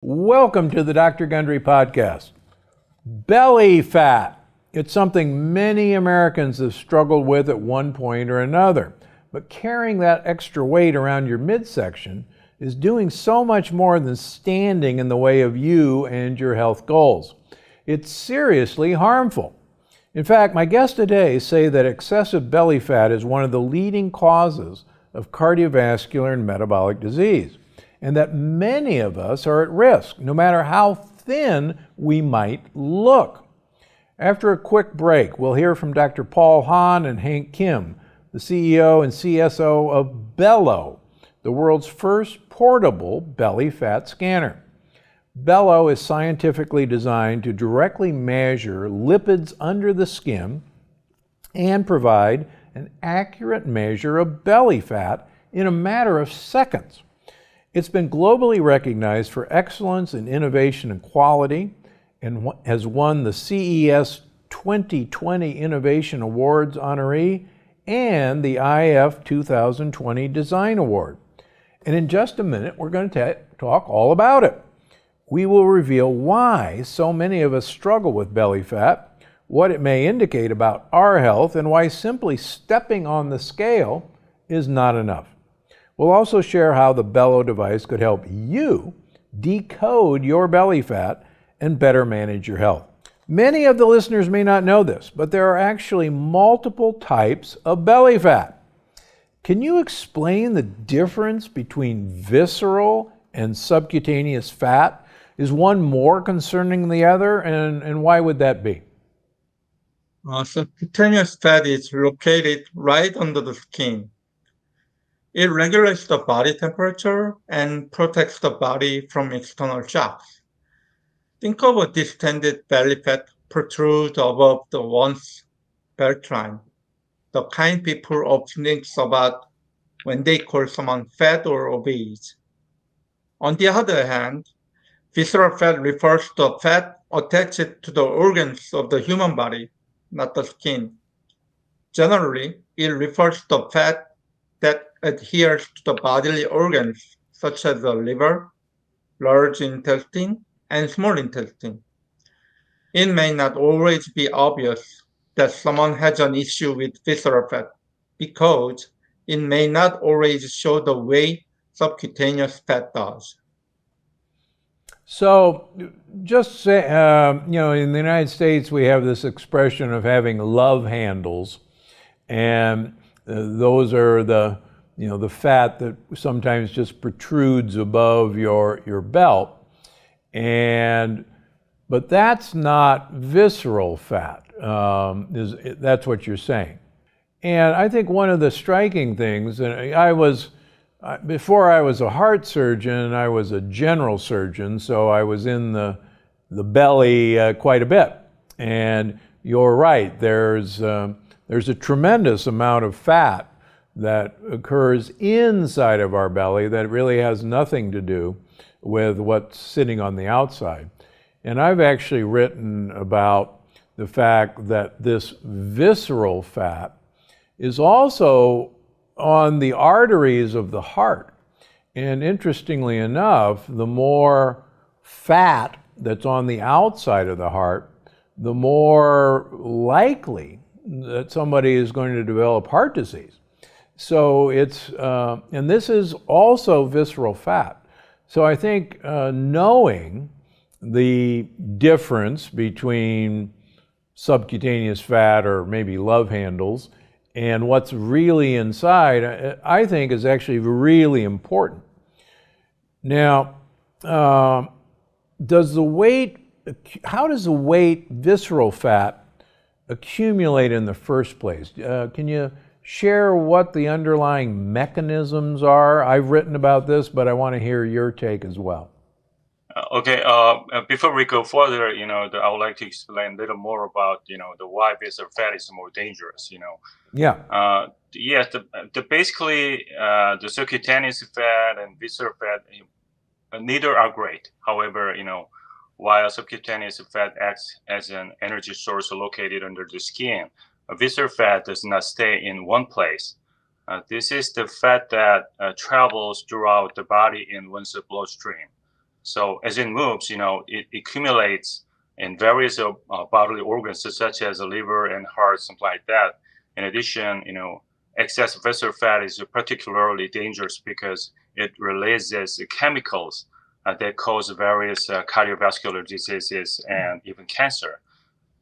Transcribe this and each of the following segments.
Welcome to the Dr. Gundry Podcast. Belly fat. It's something many Americans have struggled with at one point or another. But carrying that extra weight around your midsection is doing so much more than standing in the way of you and your health goals. It's seriously harmful. In fact, my guests today say that excessive belly fat is one of the leading causes of cardiovascular and metabolic disease, and that many of us are at risk, no matter how thin we might look. After a quick break, we'll hear from Dr. Paul Hahn and Hank Kim, the CEO and CSO of Bello, the world's first portable belly fat scanner. Bello is scientifically designed to directly measure lipids under the skin and provide an accurate measure of belly fat in a matter of seconds. It's been globally recognized for excellence in innovation and quality and has won the CES 2020 Innovation Awards honoree and the IF 2020 Design Award. And in just a minute, we're going to talk all about it. We will reveal why so many of us struggle with belly fat, what it may indicate about our health, and why simply stepping on the scale is not enough. We'll also share how the Bello device could help you decode your belly fat and better manage your health. Many of the listeners may not know this, but there are actually multiple types of belly fat. Can you explain the difference between visceral and subcutaneous fat? Is one more concerning than the other, and why would that be? Subcutaneous fat is located right under the skin. It regulates the body temperature and protects the body from external shocks. Think of a distended belly fat protrude above the one's beltline, the kind people often think about when they call someone fat or obese. On the other hand, visceral fat refers to fat attached to the organs of the human body, not the skin. Generally, it refers to fat that adheres to the bodily organs such as the liver, large intestine, and small intestine. It may not always be obvious that someone has an issue with visceral fat because it may not always show the way subcutaneous fat does. So, just say, in the United States, we have this expression of having love handles, and those are the fat that sometimes just protrudes above your belt, but that's not visceral fat. That's what you're saying. And I think one of the striking things, and before I was a heart surgeon, I was a general surgeon, so I was in the belly quite a bit. And you're right, there's a tremendous amount of fat that occurs inside of our belly that really has nothing to do with what's sitting on the outside. And I've actually written about the fact that this visceral fat is also on the arteries of the heart. And interestingly enough, the more fat that's on the outside of the heart, the more likely that somebody is going to develop heart disease. So and this is also visceral fat. So I think knowing the difference between subcutaneous fat, or maybe love handles, and what's really inside, I think is actually really important. Now, how does the weight visceral fat accumulate in the first place? Can you share what the underlying mechanisms are? I've written about this, but I want to hear your take as well. Okay. Before we go further, I would like to explain a little more about, the why visceral fat is more dangerous. Yeah. Yes. Basically, the subcutaneous fat and visceral fat, neither are great. However, while subcutaneous fat acts as an energy source located under the skin, visceral fat does not stay in one place. This is the fat that travels throughout the body in one's bloodstream. So as it moves, it accumulates in various bodily organs, such as the liver and heart, something like that. In addition, excess visceral fat is particularly dangerous because it releases chemicals that cause various cardiovascular diseases and even cancer.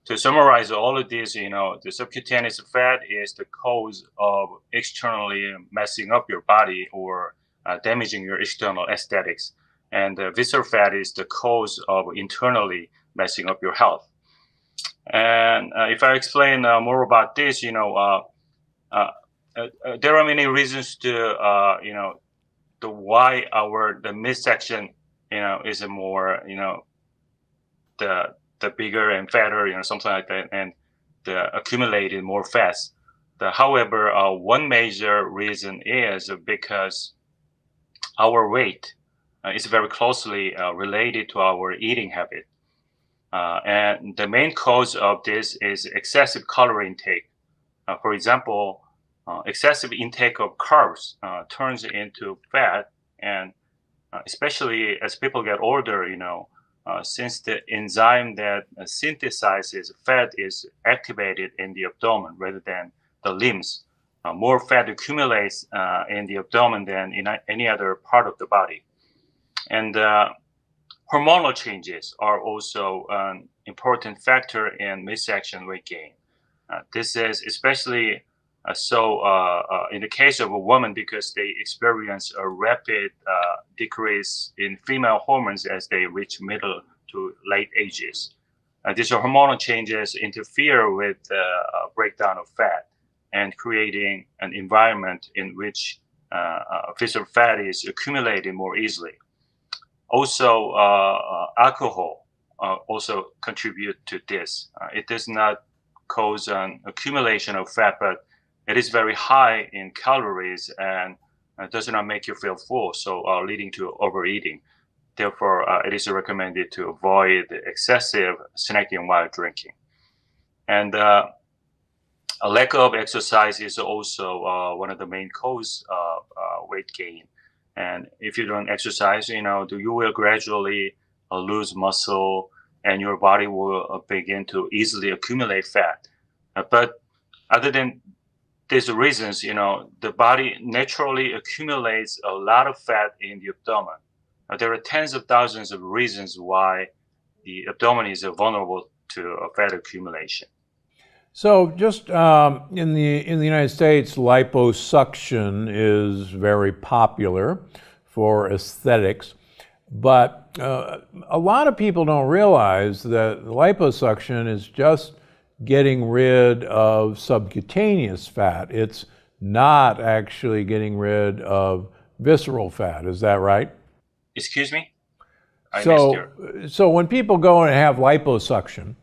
To summarize all of this, the subcutaneous fat is the cause of externally messing up your body or damaging your external aesthetics. And the visceral fat is the cause of internally messing up your health. And if I explain more about this, there are many reasons to, the why the midsection, is a more, the bigger and fatter, something like that, and the accumulated more fats. However, one major reason is because our weight is very closely related to our eating habit. And the main cause of this is excessive calorie intake. For example, excessive intake of carbs turns into fat, and especially as people get older, since the enzyme that synthesizes fat is activated in the abdomen rather than the limbs, more fat accumulates in the abdomen than in any other part of the body. And hormonal changes are also an important factor in midsection weight gain. This is especially so in the case of a woman because they experience a rapid decrease in female hormones as they reach middle to late ages. These hormonal changes interfere with the breakdown of fat and creating an environment in which visceral fat is accumulated more easily. Also, alcohol also contribute to this. It does not cause an accumulation of fat, but it is very high in calories and does not make you feel full, so leading to overeating. Therefore, it is recommended to avoid excessive snacking while drinking. And a lack of exercise is also one of the main causes of weight gain. And if you don't exercise, you will gradually lose muscle and your body will begin to easily accumulate fat. But other than these reasons, the body naturally accumulates a lot of fat in the abdomen. There are tens of thousands of reasons why the abdomen is vulnerable to fat accumulation. So, just in the United States, liposuction is very popular for aesthetics, but a lot of people don't realize that liposuction is just getting rid of subcutaneous fat. It's not actually getting rid of visceral fat. Is that right? Excuse me? I missed you. So when people go and have liposuction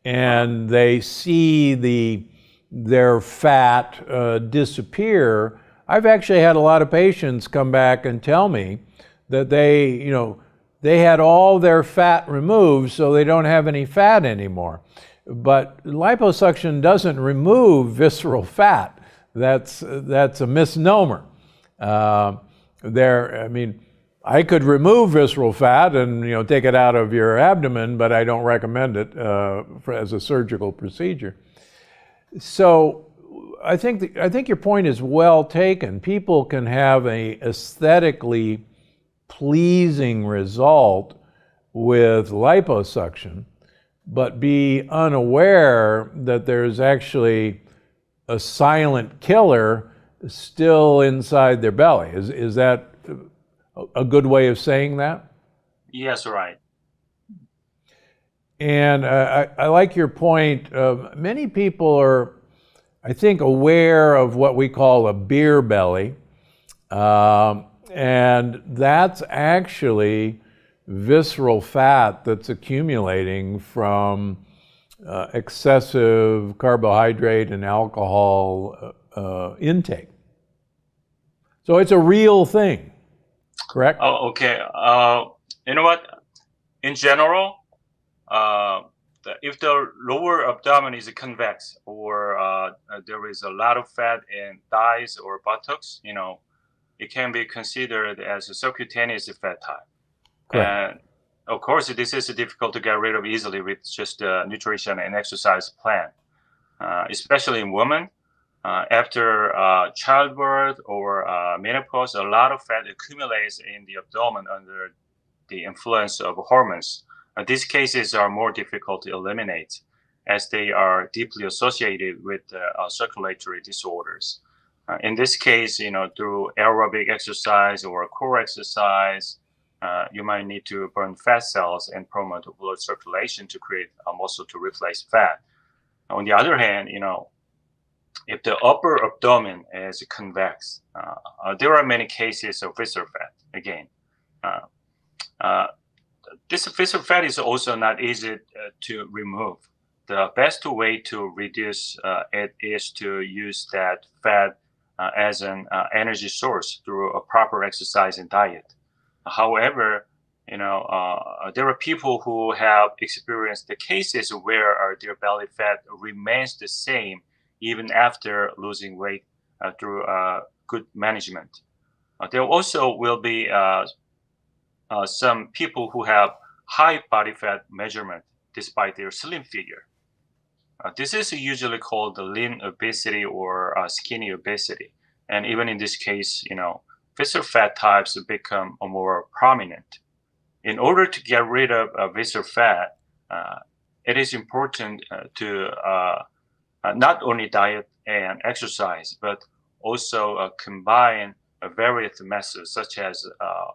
and they see their fat disappear, I've actually had a lot of patients come back and tell me that they had all their fat removed, so they don't have any fat anymore. But liposuction doesn't remove visceral fat. That's a misnomer. I could remove visceral fat and take it out of your abdomen, but I don't recommend it as a surgical procedure. So I think your point is well taken. People can have a aesthetically pleasing result with liposuction, but be unaware that there's actually a silent killer still inside their belly. Is that a good way of saying that? Yes, right. And I like your point. Many people are, I think, aware of what we call a beer belly. And that's actually visceral fat that's accumulating from excessive carbohydrate and alcohol intake. So it's a real thing, correct? Oh, okay. You know what? In general, if the lower abdomen is convex or there is a lot of fat in thighs or buttocks, it can be considered as a subcutaneous fat type. Correct. And of course, this is difficult to get rid of easily with just a nutrition and exercise plan, especially in women. After childbirth or menopause, a lot of fat accumulates in the abdomen under the influence of hormones. These cases are more difficult to eliminate as they are deeply associated with circulatory disorders. In this case, through aerobic exercise or core exercise, you might need to burn fat cells and promote blood circulation to create a muscle to replace fat. On the other hand, if the upper abdomen is convex, there are many cases of visceral fat. Again, this visceral fat is also not easy to remove. The best way to reduce it is to use that fat as an energy source through a proper exercise and diet. However, there are people who have experienced the cases where their belly fat remains the same even after losing weight through good management. There also will be some people who have high body fat measurement despite their slim figure. This is usually called the lean obesity or skinny obesity. And even in this case, visceral fat types become more prominent. In order to get rid of visceral fat, it is important to not only diet and exercise, but also combine various methods such as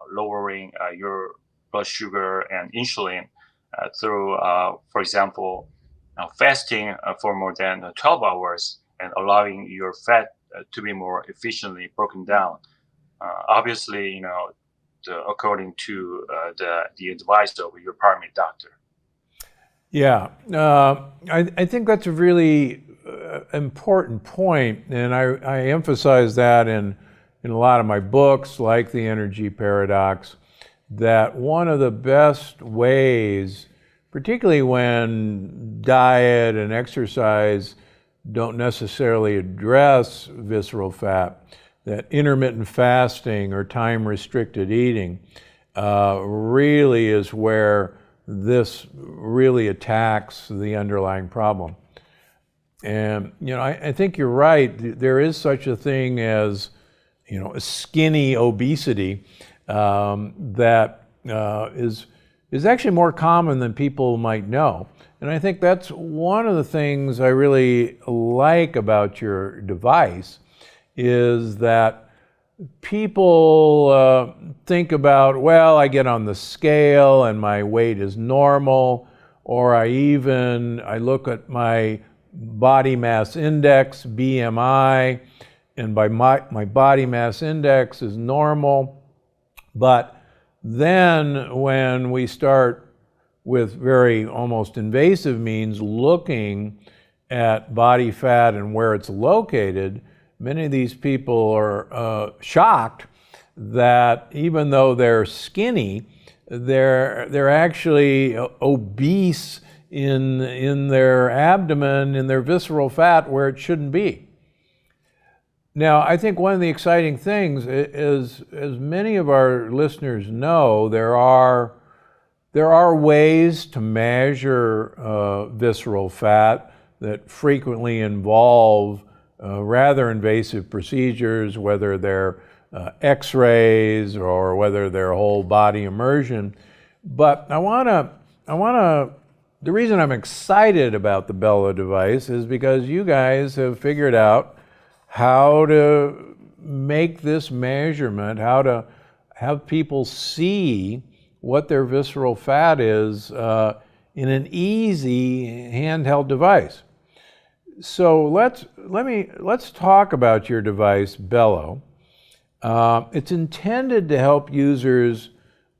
lowering your blood sugar and insulin through, for example, fasting for more than 12 hours and allowing your fat to be more efficiently broken down. Obviously, according to the advice of your primary doctor. Yeah, I think that's a really important point, and I emphasize that in a lot of my books, like The Energy Paradox, that one of the best ways, particularly when diet and exercise don't necessarily address visceral fat, that intermittent fasting or time-restricted eating really is where this really attacks the underlying problem. And, I think you're right. There is such a thing as, skinny obesity that is actually more common than people might know. And I think that's one of the things I really like about your device is that people think about, well, I get on the scale and my weight is normal, or I look at my body mass index, BMI, and by my body mass index is normal. But then when we start with very almost invasive means looking at body fat and where it's located, many of these people are shocked that even though they're skinny, they're actually obese in their abdomen, in their visceral fat where it shouldn't be. Now, I think one of the exciting things is, as many of our listeners know, there are ways to measure visceral fat that frequently involve rather invasive procedures, whether they're X-rays or whether they're whole body immersion. But the reason I'm excited about the Bello device is because you guys have figured out how to make this measurement, how to have people see what their visceral fat is in an easy handheld device. So let's talk about your device, Bello. It's intended to help users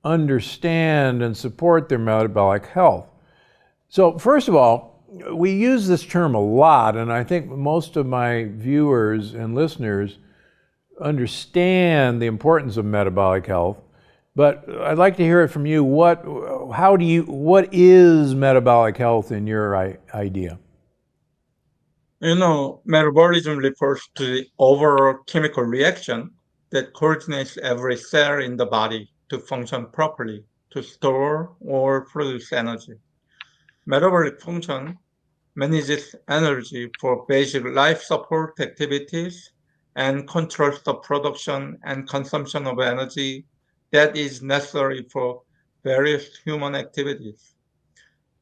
understand and support their metabolic health. So first of all, we use this term a lot, and I think most of my viewers and listeners understand the importance of metabolic health. But I'd like to hear it from you. What is metabolic health in your idea? Metabolism refers to the overall chemical reaction that coordinates every cell in the body to function properly to store or produce energy. Metabolic function manages energy for basic life support activities and controls the production and consumption of energy that is necessary for various human activities.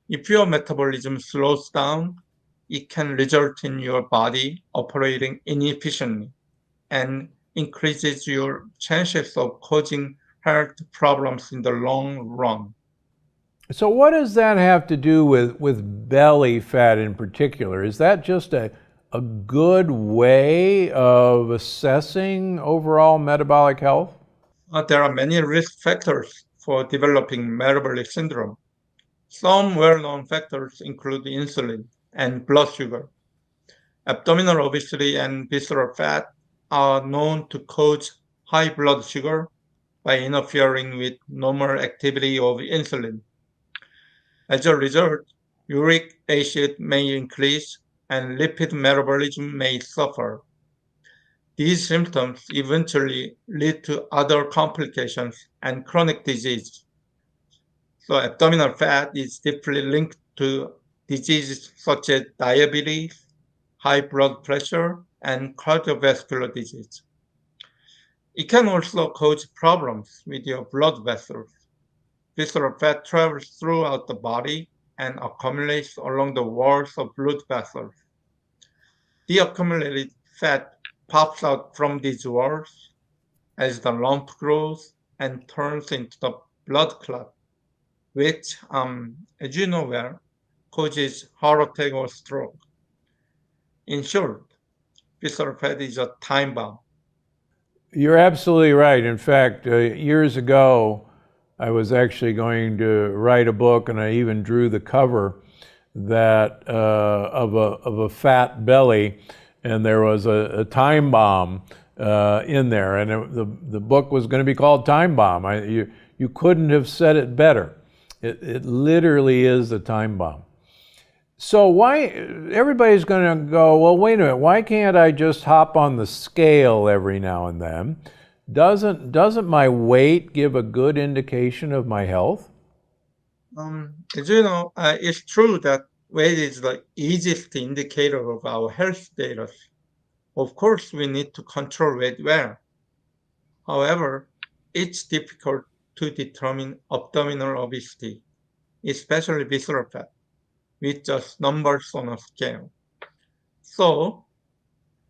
If your metabolism slows down, it can result in your body operating inefficiently and increases your chances of causing health problems in the long run. So, what does that have to do with belly fat in particular? Is that just a good way of assessing overall metabolic health? There are many risk factors for developing metabolic syndrome. Some well-known factors include insulin and blood sugar. Abdominal obesity and visceral fat are known to cause high blood sugar by interfering with normal activity of insulin. As a result, uric acid may increase and lipid metabolism may suffer. These symptoms eventually lead to other complications and chronic disease. So abdominal fat is deeply linked to diseases such as diabetes, high blood pressure, and cardiovascular disease. It can also cause problems with your blood vessels. Visceral fat travels throughout the body and accumulates along the walls of blood vessels. The accumulated fat pops out from these walls as the lump grows and turns into the blood clot, which, as you know well, causes heart attack or stroke. In short, visceral fat is a time bomb. You're absolutely right. In fact, years ago, I was actually going to write a book, and I even drew the cover that of a fat belly, and there was a time bomb in there, and the book was going to be called Time Bomb. You couldn't have said it better. It literally is a time bomb. So why everybody's going to go, well, wait a minute, why can't I just hop on the scale every now and then? Doesn't my weight give a good indication of my health? As you know, it's true that weight is the easiest indicator of our health status. Of course, we need to control weight well. However, it's difficult to determine abdominal obesity, especially visceral fat, with just numbers on a scale. So,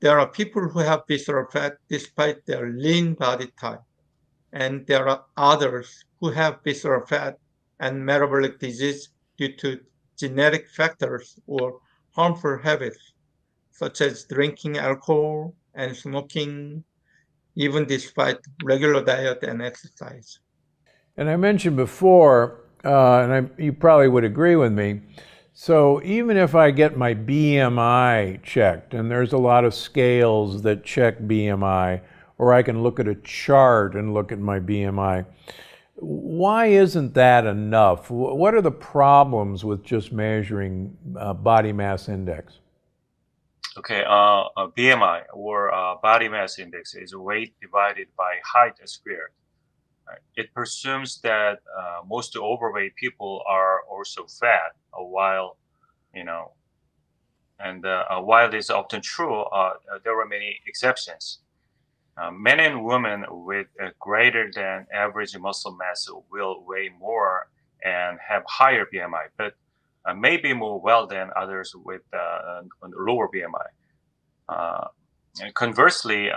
there are people who have visceral fat despite their lean body type, and there are others who have visceral fat and metabolic disease due to genetic factors or harmful habits, such as drinking alcohol and smoking, even despite regular diet and exercise. And I mentioned before, you probably would agree with me, so even if I get my BMI checked, and there's a lot of scales that check BMI, or I can look at a chart and look at my BMI, why isn't that enough? What are the problems with just measuring body mass index? Okay, BMI or body mass index is weight divided by height squared. Right? It presumes that most overweight people are also fat, while while this is often true, there are many exceptions. Men and women with greater than average muscle mass will weigh more and have higher BMI, but maybe more well than others with lower BMI. And conversely,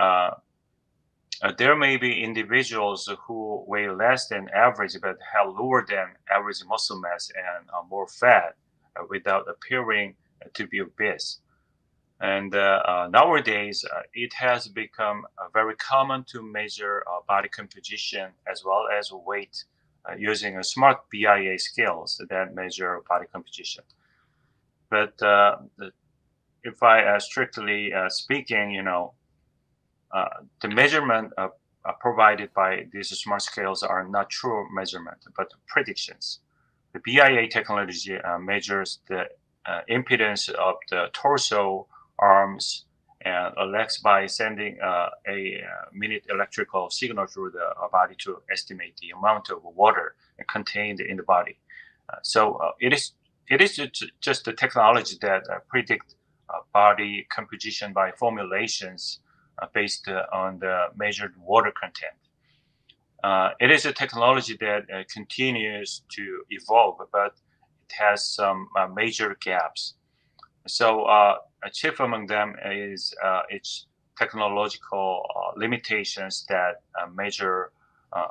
there may be individuals who weigh less than average but have lower than average muscle mass and more fat without appearing to be obese. And nowadays, it has become very common to measure body composition as well as weight using a smart BIA scales that measure body composition. But if I strictly speaking, the measurement provided by these smart scales are not true measurement, but predictions. The BIA technology measures the impedance of the torso, arms, and Alex by sending a minute electrical signal through the body to estimate the amount of water contained in the body. It is just a technology that predict body composition by formulations based on the measured water content. It is a technology that continues to evolve, but it has some major gaps. Chief among them is its technological limitations that measure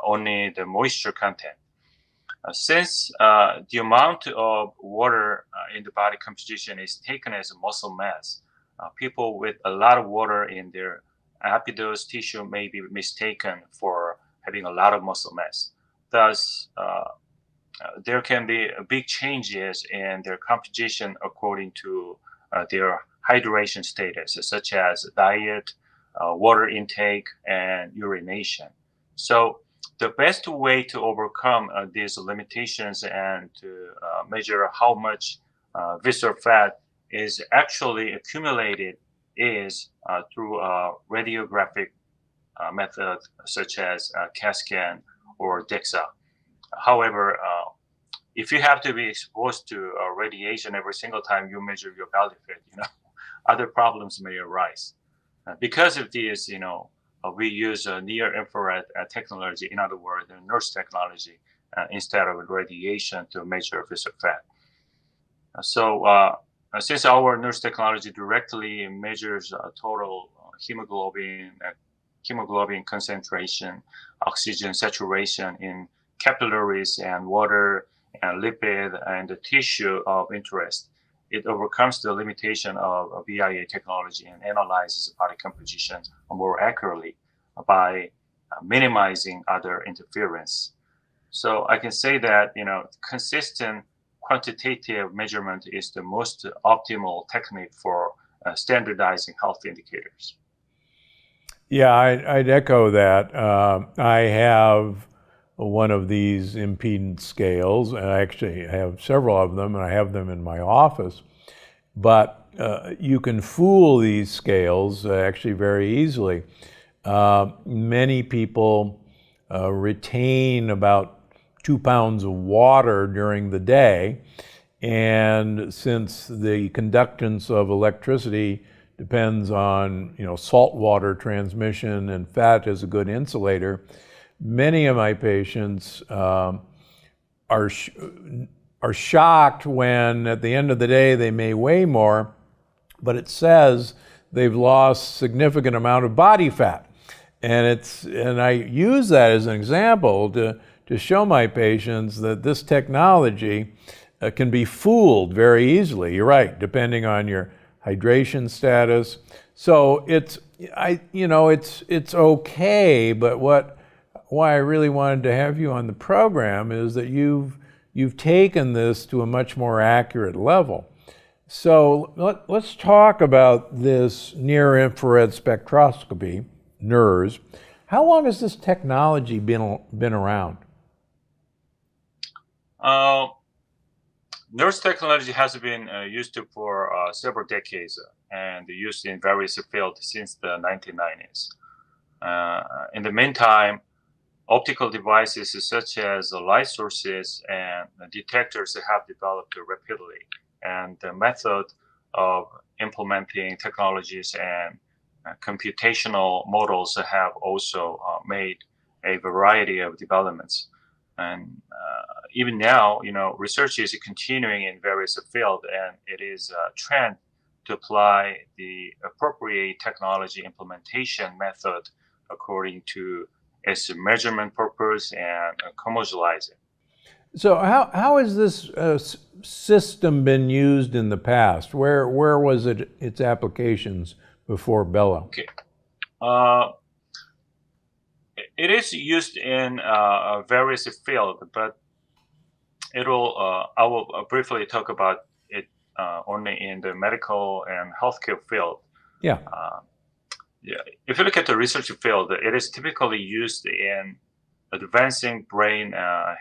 only the moisture content. Since the amount of water in the body composition is taken as a muscle mass, people with a lot of water in their adipose tissue may be mistaken for having a lot of muscle mass. Thus, there can be big changes in their composition according to their hydration status, such as diet, water intake, and urination. So the best way to overcome these limitations and to measure how much visceral fat is actually accumulated is through a radiographic method such as CAT scan or DEXA. However, if you have to be exposed to radiation every single time you measure your belly fat, other problems may arise. Because of this, we use near-infrared technology, in other words, nurse technology, instead of radiation to measure visceral fat. Since our nurse technology directly measures total hemoglobin concentration, oxygen saturation in capillaries and water and lipid and the tissue of interest, it overcomes the limitation of VIA technology and analyzes body composition more accurately by minimizing other interference. So I can say that, consistent quantitative measurement is the most optimal technique for standardizing health indicators. Yeah, I'd echo that. I have one of these impedance scales, and I actually have several of them, and I have them in my office. But you can fool these scales actually very easily. Many people retain about 2 pounds of water during the day, and since the conductance of electricity depends on salt water transmission, and fat is a good insulator, many of my patients are shocked when at the end of the day they may weigh more, but it says they've lost significant amount of body fat. And I use that as an example to show my patients that this technology can be fooled very easily. You're right, depending on your hydration status. So it's okay, but why I really wanted to have you on the program is that you've taken this to a much more accurate level. So let's talk about this near-infrared spectroscopy, NIRS. How long has this technology been around? NIRS technology has been used for several decades and used in various fields since the 1990s. In the meantime, optical devices such as light sources and detectors have developed rapidly, and the method of implementing technologies and computational models have also made a variety of developments. And even now, research is continuing in various fields, and it is a trend to apply the appropriate technology implementation method according to its measurement purpose and commercialize it. So how has this system been used in the past? Where was its applications before Bello? Okay. It is used in various fields, but I will briefly talk about it only in the medical and healthcare field. Yeah. If you look at the research field, it is typically used in advancing brain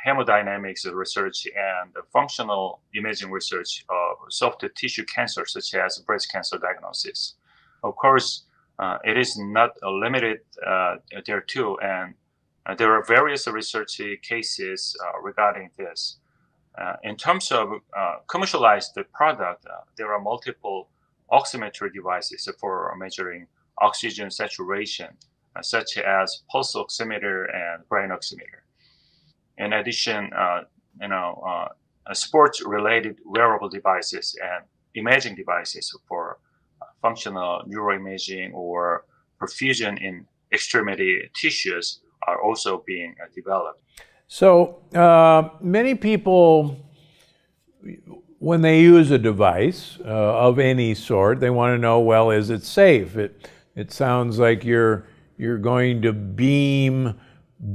hemodynamics research and functional imaging research of soft tissue cancer, such as breast cancer diagnosis. Of course, it is not limited there too, and there are various research cases regarding this. In terms of commercialized product, there are multiple oximetry devices for measuring oxygen saturation, such as pulse oximeter and brain oximeter. In addition, sports-related wearable devices and imaging devices for functional neuroimaging or perfusion in extremity tissues are also being developed. So many people, when they use a device of any sort, they want to know, well, is it safe? It sounds like you're going to beam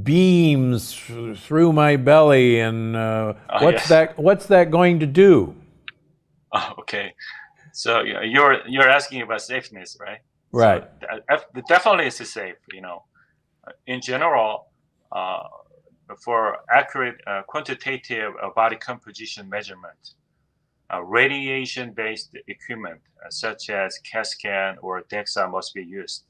beams through my belly, and what's that going to do? Okay, so you're asking about safeness, right? Right. So, definitely it's safe. In general, for accurate quantitative body composition measurement, radiation-based equipment such as CAT scan or DEXA must be used.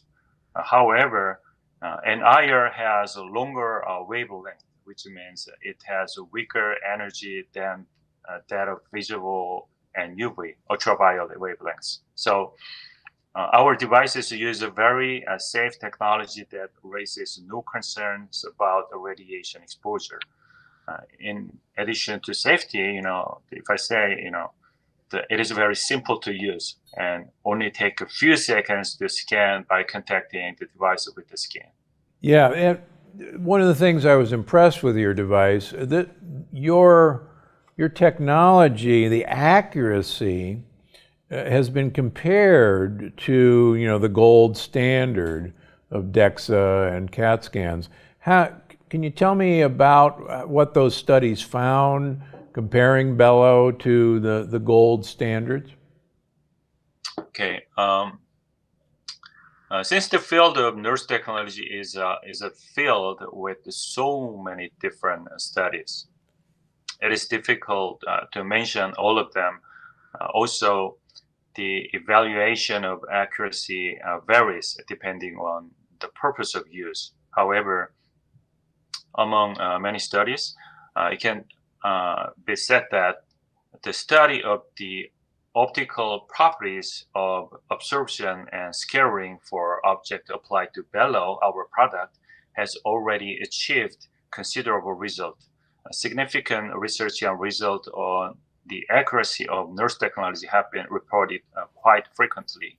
However, an IR has a longer wavelength, which means it has a weaker energy than that of visible and UV, ultraviolet wavelengths. So our devices use a very safe technology that raises no concerns about radiation exposure. In addition to safety, if I say, it is very simple to use and only take a few seconds to scan by contacting the device with the scan. Yeah, and one of the things I was impressed with your device, that your technology, the accuracy, has been compared to the gold standard of DEXA and CAT scans. Can you tell me about what those studies found comparing Bello to the gold standards? Okay. Since the field of nurse technology is a field with so many different studies, it is difficult to mention all of them. Also, the evaluation of accuracy varies depending on the purpose of use. However, among many studies, it can be said that the study of the optical properties of absorption and scattering for object applied to Bello, our product, has already achieved considerable result. A significant research and result on the accuracy of nurse technology have been reported quite frequently.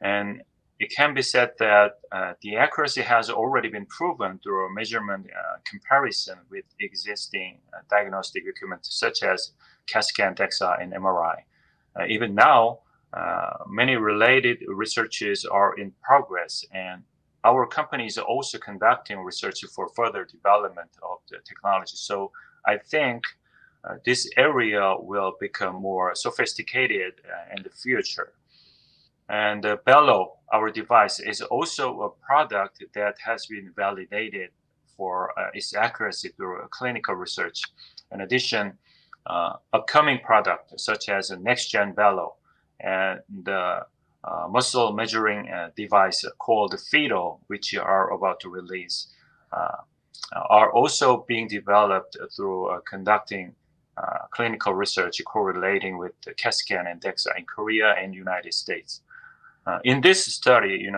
And it can be said that the accuracy has already been proven through a measurement comparison with existing diagnostic equipment such as CAT scan, DEXA, and MRI. Even now, many related researches are in progress, and our company is also conducting research for further development of the technology. So I think this area will become more sophisticated in the future. And Bello, our device, is also a product that has been validated for its accuracy through clinical research. In addition, upcoming products such as a next-gen Bello and the muscle measuring device called FIDO, which are about to release, are also being developed through conducting clinical research correlating with the CAT scan and DEXA in Korea and United States. In this study,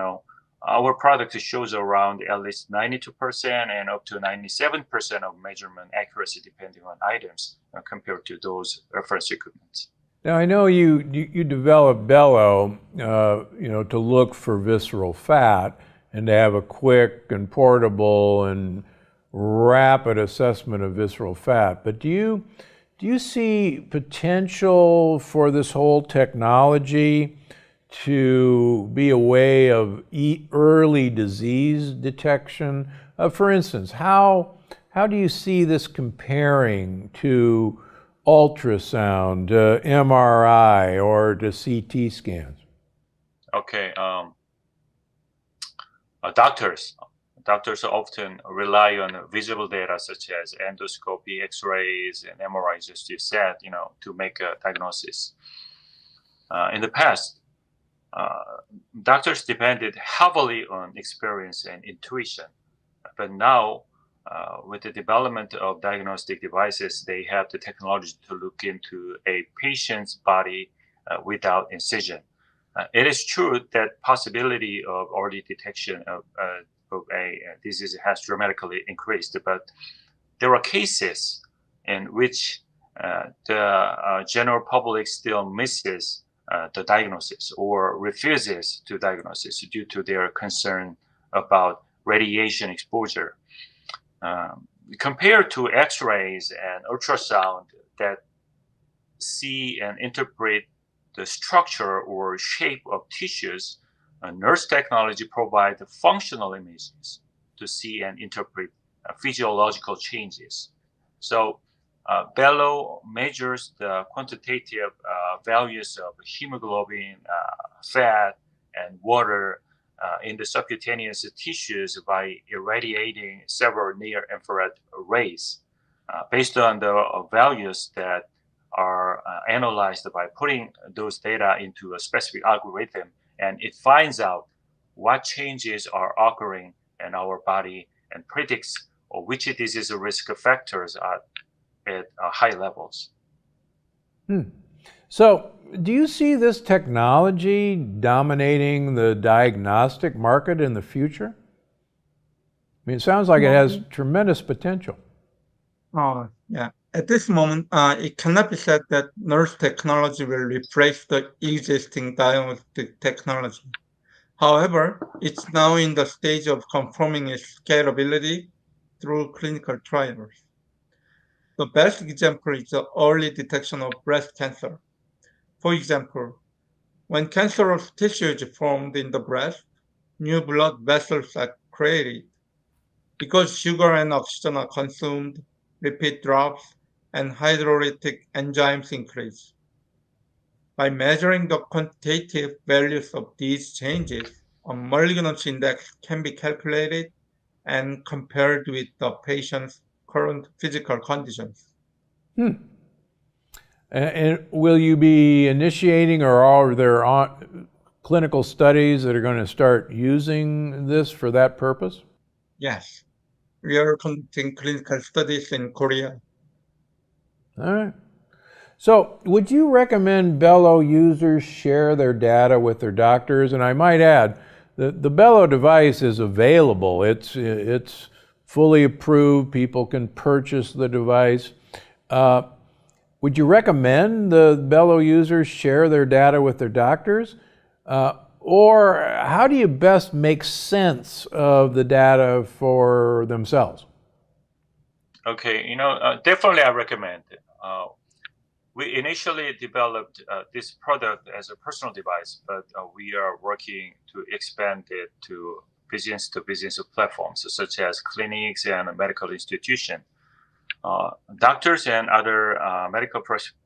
our product shows around at least 92% and up to 97% of measurement accuracy depending on items compared to those reference equipment. Now I know you developed Bello, to look for visceral fat and to have a quick and portable and rapid assessment of visceral fat. But do you see potential for this whole technology to be a way of early disease detection? For instance, how do you see this comparing to ultrasound, MRI, or to CT scans? Okay. Doctors often rely on visible data such as endoscopy, X-rays, and MRIs, just you said, to make a diagnosis. In the past, doctors depended heavily on experience and intuition. But now, with the development of diagnostic devices, they have the technology to look into a patient's body without incision. It is true that possibility of early detection of a disease has dramatically increased, but there are cases in which the general public still misses the diagnosis or refuses to diagnosis due to their concern about radiation exposure. Compared to X-rays and ultrasound that see and interpret the structure or shape of tissues, nurse technology provides functional images to see and interpret physiological changes. So Bello measures the quantitative values of hemoglobin, fat, and water in the subcutaneous tissues by irradiating several near-infrared rays. Based on the values that are analyzed by putting those data into a specific algorithm, and it finds out what changes are occurring in our body and predicts which disease risk factors are at high levels. So, do you see this technology dominating the diagnostic market in the future? I mean, it sounds like it has tremendous potential. Yeah. At this moment, it cannot be said that nurse technology will replace the existing diagnostic technology. However, it's now in the stage of confirming its scalability through clinical trials. The best example is the early detection of breast cancer. For example, when cancerous tissue is formed in the breast, new blood vessels are created. Because sugar and oxygen are consumed, lipid drops, and hydrolytic enzymes increase. By measuring the quantitative values of these changes, a malignancy index can be calculated and compared with the patient's current physical conditions. And will you be initiating, or are there clinical studies that are going to start using this for that purpose? Yes, we are conducting clinical studies in Korea. All right. So, would you recommend Bello users share their data with their doctors? And I might add, the Bello device is available. It's fully approved. People can purchase the device. Would you recommend the Bello users share their data with their doctors? Or how do you best make sense of the data for themselves? Okay, definitely I recommend it. We initially developed this product as a personal device, but we are working to expand it to business platforms such as clinics and medical institutions. Doctors and other medical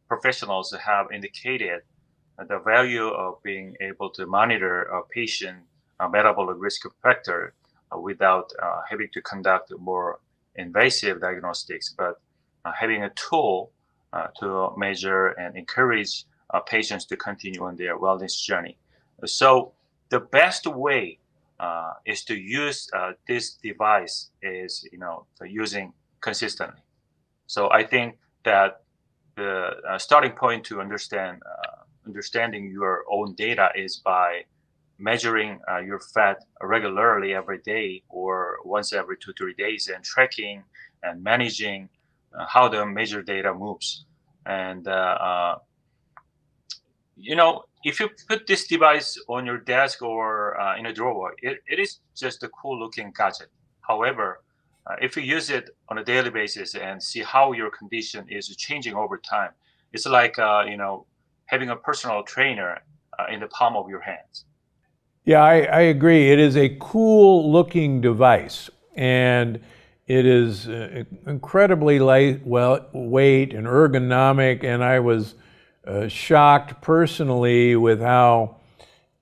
professionals have indicated the value of being able to monitor a patient metabolic risk factor without having to conduct more invasive diagnostics, but having a tool to measure and encourage patients to continue on their wellness journey. So the best way is to use this device is using consistently. So I think that the starting point to understanding your own data is by measuring your fat regularly every day or once every 2-3 days, and tracking and managing how the measured data moves. And if you put this device on your desk or in a drawer, it is just a cool looking gadget. However, if you use it on a daily basis and see how your condition is changing over time, it's like having a personal trainer in the palm of your hands. Yeah, I agree. It is a cool looking device, and it is incredibly lightweight and ergonomic, and I was shocked personally with how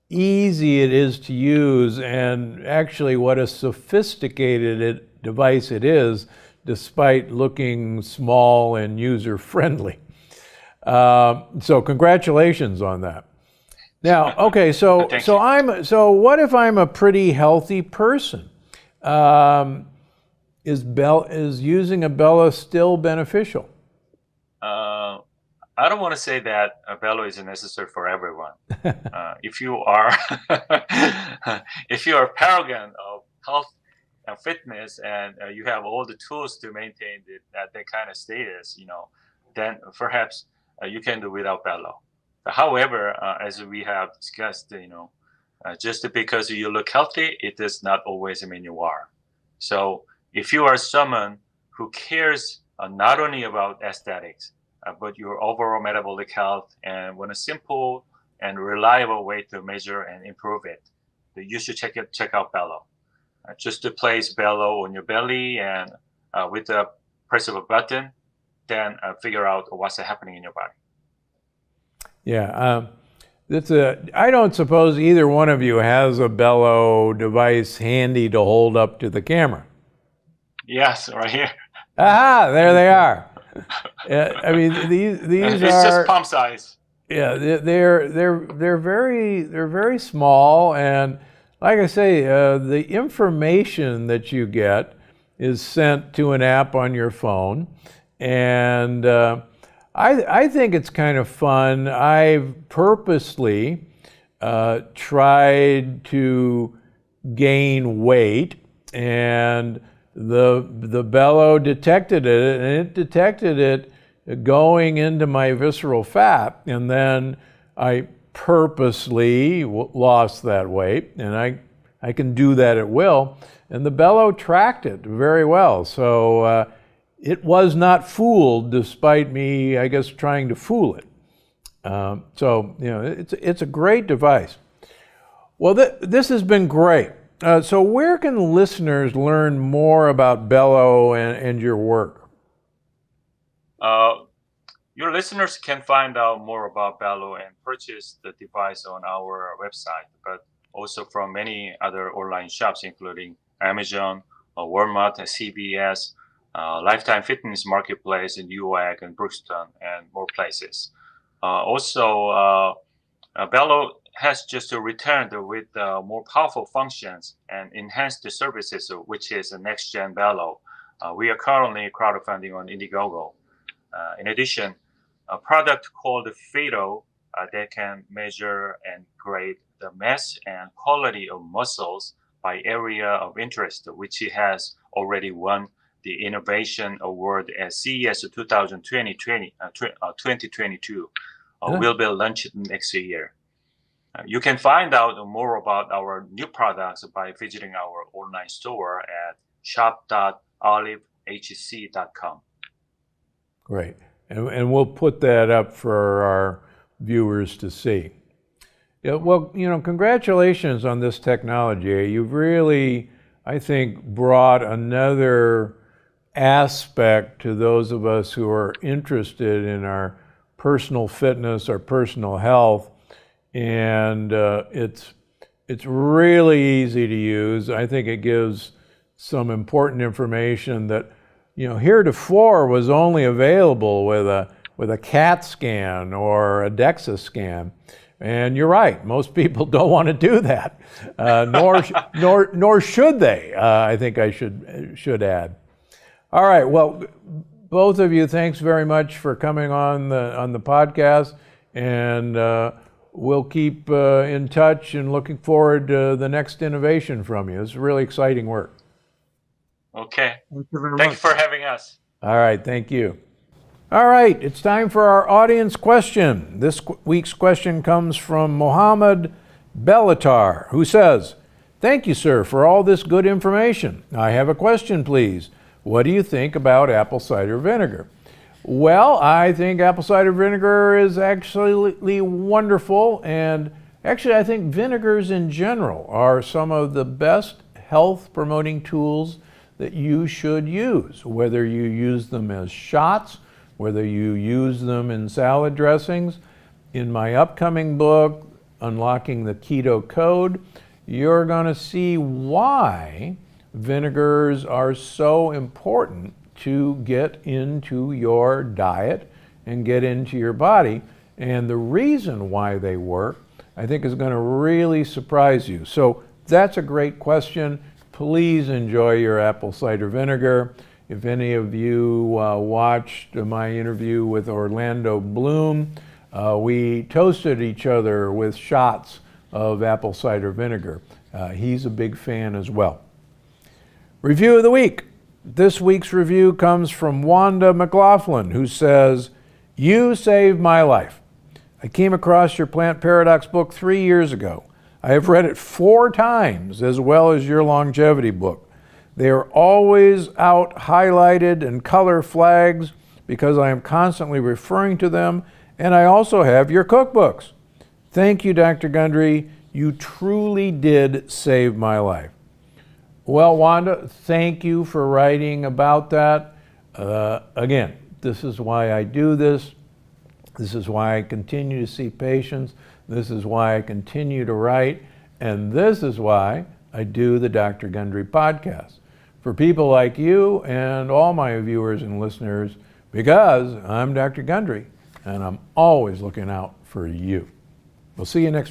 easy it is to use, and actually what a sophisticated device it is, despite looking small and user-friendly. So congratulations on that. Now, okay, so Thank you. so what if I'm a pretty healthy person? Is using a Bella still beneficial? I don't want to say that a bellow is necessary for everyone. If you are if you are a paragon of health and fitness, and you have all the tools to maintain that kind of status, then perhaps you can do without bellow. However, as we have discussed, just because you look healthy, it does not always mean you are. So if you are someone who cares not only about aesthetics, but your overall metabolic health and want a simple and reliable way to measure and improve it, you should check out Bellow. Just to place Bellow on your belly and with the press of a button, then figure out what's happening in your body. Yeah, I don't suppose either one of you has a Bellow device handy to hold up to the camera. Yes, right here. Aha, there they are. I mean, these It's are just palm size. Yeah, they're very small, and like I say, the information that you get is sent to an app on your phone, and I think it's kind of fun. I've purposely tried to gain weight, and the Bellow detected it, and it detected it going into my visceral fat, and then I purposely lost that weight, and I can do that at will, and the Bellow tracked it very well. So it was not fooled, despite me, I guess, trying to fool it. So it's a great device. Well, this has been great. So where can listeners learn more about Bellow and your work? Your listeners can find out more about Bellow and purchase the device on our website, but also from many other online shops, including Amazon, Walmart, CVS, Lifetime Fitness Marketplace, and Newegg and Brookston, and more places. Also, Bellow has just returned with more powerful functions and enhanced services, which is a next-gen Bellow. We are currently crowdfunding on Indiegogo. In addition, a product called Fido that can measure and grade the mass and quality of muscles by area of interest, which has already won the Innovation Award at CES 2022, will be launched next year. You can find out more about our new products by visiting our online store at shop.olivehc.com. Great. And we'll put that up for our viewers to see. Yeah, well, congratulations on this technology. You've really, I think, brought another aspect to those of us who are interested in our personal fitness, our personal health, and it's really easy to use. I think it gives some important information that heretofore was only available with a CAT scan or a DEXA scan. And you're right, most people don't want to do that, nor should they. I think I should add. All right, well, both of you, thanks very much for coming on the podcast, and we'll keep in touch and looking forward to the next innovation from you. It's really exciting work. Okay. Thank you very much. Thanks for having us. All right, thank you. All right, it's time for our audience question. This week's question comes from Mohammed Bellatar, who says, "Thank you, sir, for all this good information. I have a question, please. What do you think about apple cider vinegar?" Well, I think apple cider vinegar is actually wonderful, and actually I think vinegars in general are some of the best health-promoting tools that you should use, whether you use them as shots, whether you use them in salad dressings. In my upcoming book, Unlocking the Keto Code, you're going to see why vinegars are so important to get into your diet and get into your body. And the reason why they work, I think is going to really surprise you. So that's a great question. Please enjoy your apple cider vinegar. If any of you watched my interview with Orlando Bloom, we toasted each other with shots of apple cider vinegar. He's a big fan as well. Review of the week. This week's review comes from Wanda McLaughlin, who says, "You saved my life. I came across your Plant Paradox book 3 years ago. I have read it 4 times, as well as your longevity book. They are always out highlighted and color flags because I am constantly referring to them, and I also have your cookbooks. Thank you, Dr. Gundry. You truly did save my life." Well, Wanda, thank you for writing about that. Again, this is why I do this. This is why I continue to see patients. This is why I continue to write. And this is why I do the Dr. Gundry podcast. For people like you and all my viewers and listeners, because I'm Dr. Gundry and I'm always looking out for you. We'll see you next week.